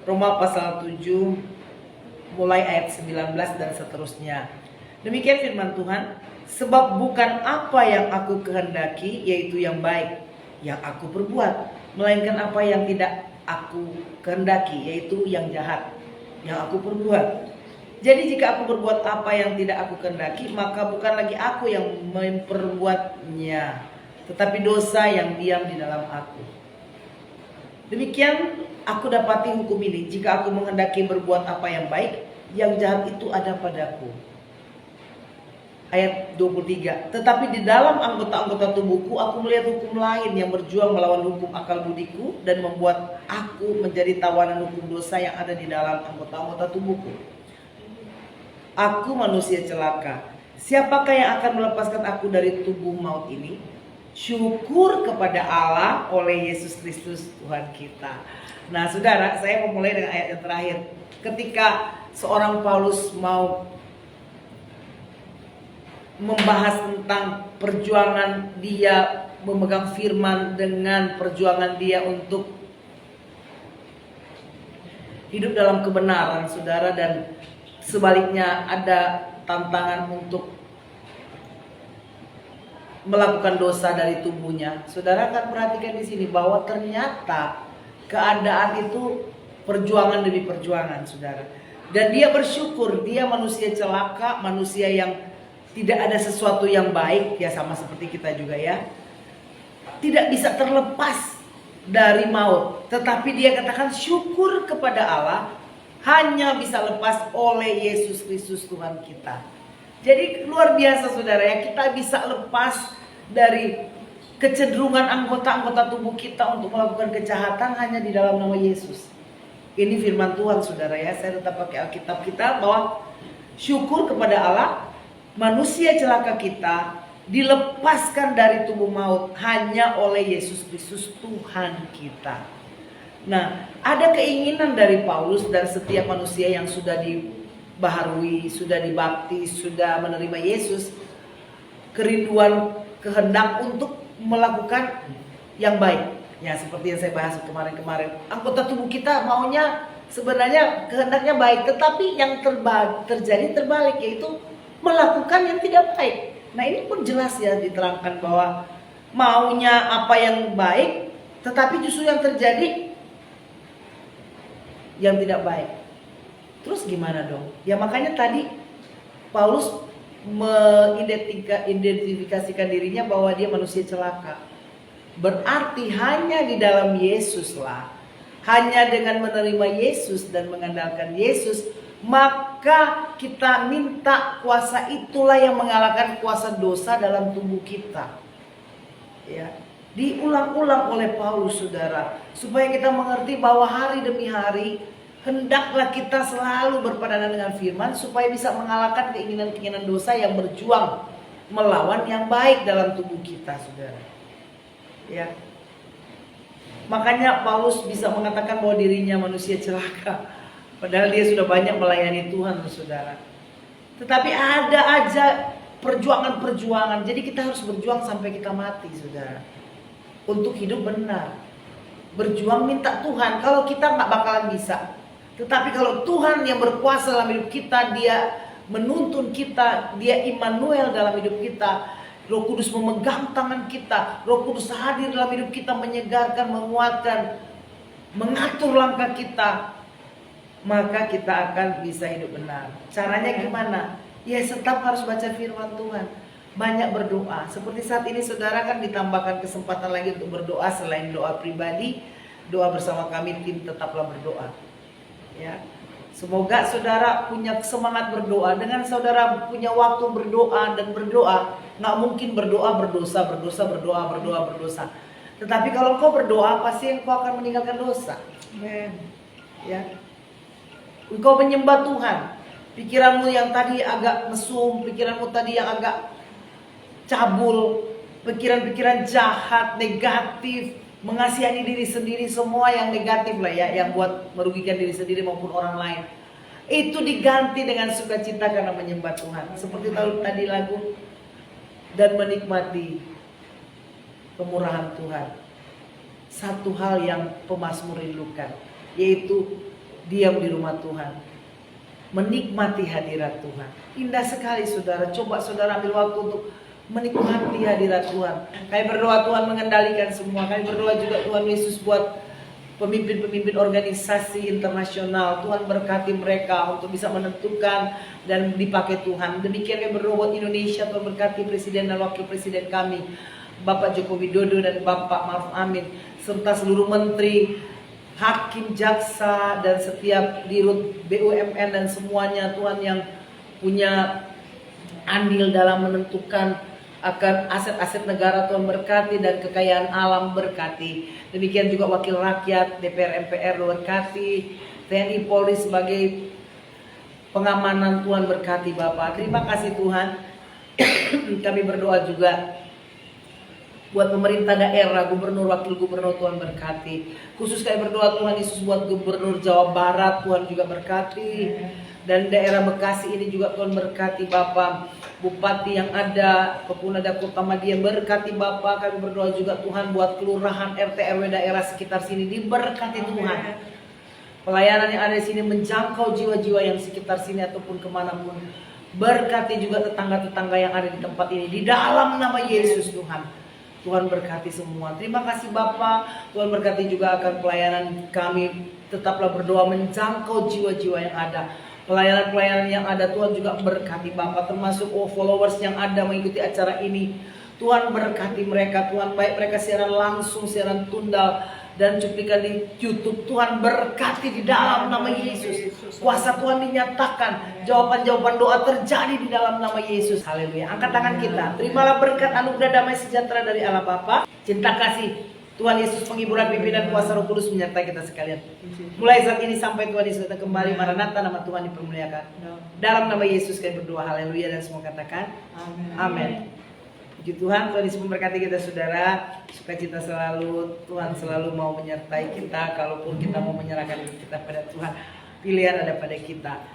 Roma pasal 7 mulai ayat 19 dan seterusnya. Demikian firman Tuhan, sebab bukan apa yang aku kehendaki yaitu yang baik yang aku perbuat, melainkan apa yang tidak aku kehendaki yaitu yang jahat yang aku perbuat. Jadi jika aku berbuat apa yang tidak aku kehendaki, maka bukan lagi aku yang memperbuatnya, tetapi dosa yang diam di dalam aku. Demikian aku dapati hukum ini, jika aku menghendaki berbuat apa yang baik, yang jahat itu ada padaku. Ayat 23, tetapi di dalam anggota-anggota tubuhku aku melihat hukum lain yang berjuang melawan hukum akal budiku dan membuat aku menjadi tawanan hukum dosa yang ada di dalam anggota-anggota tubuhku. Aku manusia celaka, siapakah yang akan melepaskan aku dari tubuh maut ini? Syukur kepada Allah oleh Yesus Kristus Tuhan kita. Nah saudara, saya mau mulai dengan ayat yang terakhir. Ketika seorang Paulus mau membahas tentang perjuangan dia memegang firman dengan perjuangan dia untuk hidup dalam kebenaran, saudara, dan sebaliknya ada tantangan untuk melakukan dosa dari tubuhnya. Saudara akan perhatikan di sini bahwa ternyata keadaan itu perjuangan demi perjuangan, saudara. Dan dia bersyukur, dia manusia celaka, manusia yang tidak ada sesuatu yang baik, ya sama seperti kita juga ya. Tidak bisa terlepas dari maut. Tetapi dia katakan syukur kepada Allah hanya bisa lepas oleh Yesus Kristus Tuhan kita. Jadi luar biasa saudara ya, kita bisa lepas dari kecenderungan anggota-anggota tubuh kita untuk melakukan kejahatan hanya di dalam nama Yesus. Ini firman Tuhan saudara ya, saya tetap pakai Alkitab kita bahwa syukur kepada Allah, manusia celaka kita dilepaskan dari tubuh maut hanya oleh Yesus Kristus Tuhan kita. Nah, ada keinginan dari Paulus dan setiap manusia yang sudah dibaharui, sudah dibaptis, sudah menerima Yesus, kerinduan, kehendak untuk melakukan yang baik. Ya, seperti yang saya bahas kemarin-kemarin. Anggota tubuh kita maunya sebenarnya kehendaknya baik, tetapi yang terjadi terbalik, yaitu melakukan yang tidak baik. Nah ini pun jelas ya diterangkan bahwa maunya apa yang baik, tetapi justru yang terjadi yang tidak baik. Terus gimana dong? Ya makanya tadi Paulus mengidentifikasikan dirinya bahwa dia manusia celaka. Berarti hanya di dalam Yesus lah, hanya dengan menerima Yesus dan mengandalkan Yesus, maka kita minta kuasa itulah yang mengalahkan kuasa dosa dalam tubuh kita. Ya, diulang-ulang oleh Paulus saudara, supaya kita mengerti bahwa hari demi hari hendaklah kita selalu berpadanan dengan firman supaya bisa mengalahkan keinginan-keinginan dosa yang berjuang melawan yang baik dalam tubuh kita, saudara. Ya. Makanya Paulus bisa mengatakan bahwa dirinya manusia celaka. Padahal dia sudah banyak melayani Tuhan, saudara. Tetapi ada aja perjuangan-perjuangan. Jadi kita harus berjuang sampai kita mati, saudara. Untuk hidup benar. Berjuang minta Tuhan. Kalau kita nggak bakalan bisa. Tetapi kalau Tuhan yang berkuasa dalam hidup kita, dia menuntun kita, dia Immanuel dalam hidup kita. Roh Kudus memegang tangan kita. Roh Kudus hadir dalam hidup kita, menyegarkan, menguatkan, mengatur langkah kita. Maka kita akan bisa hidup benar. Caranya gimana? Ya tetap harus baca firman Tuhan. Banyak berdoa. Seperti saat ini saudara kan ditambahkan kesempatan lagi untuk berdoa. Selain doa pribadi, doa bersama kami tim tetaplah berdoa. Ya, semoga saudara punya semangat berdoa. Dengan saudara punya waktu berdoa dan berdoa, nggak mungkin berdoa berdosa. Tetapi kalau kau berdoa, pasti engkau akan meninggalkan dosa. Amen. Ya. Engkau menyembah Tuhan. Pikiranmu yang tadi agak mesum, pikiranmu tadi yang agak cabul, pikiran-pikiran jahat, negatif, mengasihani diri sendiri, semua yang negatif lah ya, yang buat merugikan diri sendiri maupun orang lain, itu diganti dengan sukacita karena menyembah Tuhan. Seperti tadi lagu, dan menikmati kemurahan Tuhan. Satu hal yang pemazmur rindukan, yaitu diam di rumah Tuhan, menikmati hadirat Tuhan. Indah sekali saudara. Coba saudara ambil waktu untuk menikmati hadirat Tuhan. Kami berdoa Tuhan mengendalikan semua. Kami berdoa juga Tuhan Yesus buat pemimpin-pemimpin organisasi internasional. Tuhan berkati mereka untuk bisa menentukan dan dipakai Tuhan. Demikian kami berdoa buat Indonesia. Tuhan berkati Presiden dan Wakil Presiden kami, Bapak Joko Widodo dan Bapak Maruf Amin, serta seluruh menteri, hakim, jaksa, dan setiap dirut BUMN dan semuanya Tuhan yang punya andil dalam menentukan akan aset-aset negara. Tuhan berkati dan kekayaan alam berkati. Demikian juga wakil rakyat, DPR MPR berkati, TNI Polri sebagai pengamanan. Tuhan berkati Bapak. Terima kasih Tuhan. Kami berdoa juga buat pemerintah daerah, gubernur, wakil gubernur, Tuhan berkati. Khusus kami berdoa Tuhan Yesus buat gubernur Jawa Barat, Tuhan juga berkati. Dan daerah Bekasi ini juga Tuhan berkati Bapak. Bupati yang ada, maupun ada Kota Madiun berkati Bapak. Kami berdoa juga Tuhan buat kelurahan, RT, RW daerah sekitar sini diberkati Tuhan. Pelayanan yang ada di sini menjangkau jiwa-jiwa yang sekitar sini ataupun kemanapun. Berkati juga tetangga-tetangga yang ada di tempat ini. Di dalam nama Yesus Tuhan. Tuhan berkati semua. Terima kasih Bapak. Tuhan berkati juga akan pelayanan kami. Tetaplah berdoa menjangkau jiwa-jiwa yang ada. Pelayanan-pelayanan yang ada Tuhan juga berkati Bapak. Termasuk followers yang ada mengikuti acara ini. Tuhan berkati mereka. Tuhan baik mereka siaran langsung, siaran tunda, dan cuplikan di YouTube. Tuhan berkati di dalam nama Yesus. Kuasa Tuhan dinyatakan. Jawaban-jawaban doa terjadi di dalam nama Yesus. Haleluya. Angkat tangan kita. Terimalah berkat anugerah damai sejahtera dari Allah Bapa, cinta kasih Tuhan Yesus, penghiburan pimpinan kuasa Roh Kudus menyertai kita sekalian. Mulai saat ini sampai Tuhan Yesus datang kembali. Maranatha, nama Tuhan dipermuliakan. Dalam nama Yesus kami berdoa. Haleluya. Dan semua katakan amin. Puji Tuhan. Tuhan Yesus memberkati kita saudara. Sukacita selalu. Tuhan selalu mau menyertai kita. Kalaupun kita mau menyerahkan diri kita pada Tuhan, pilihan ada pada kita.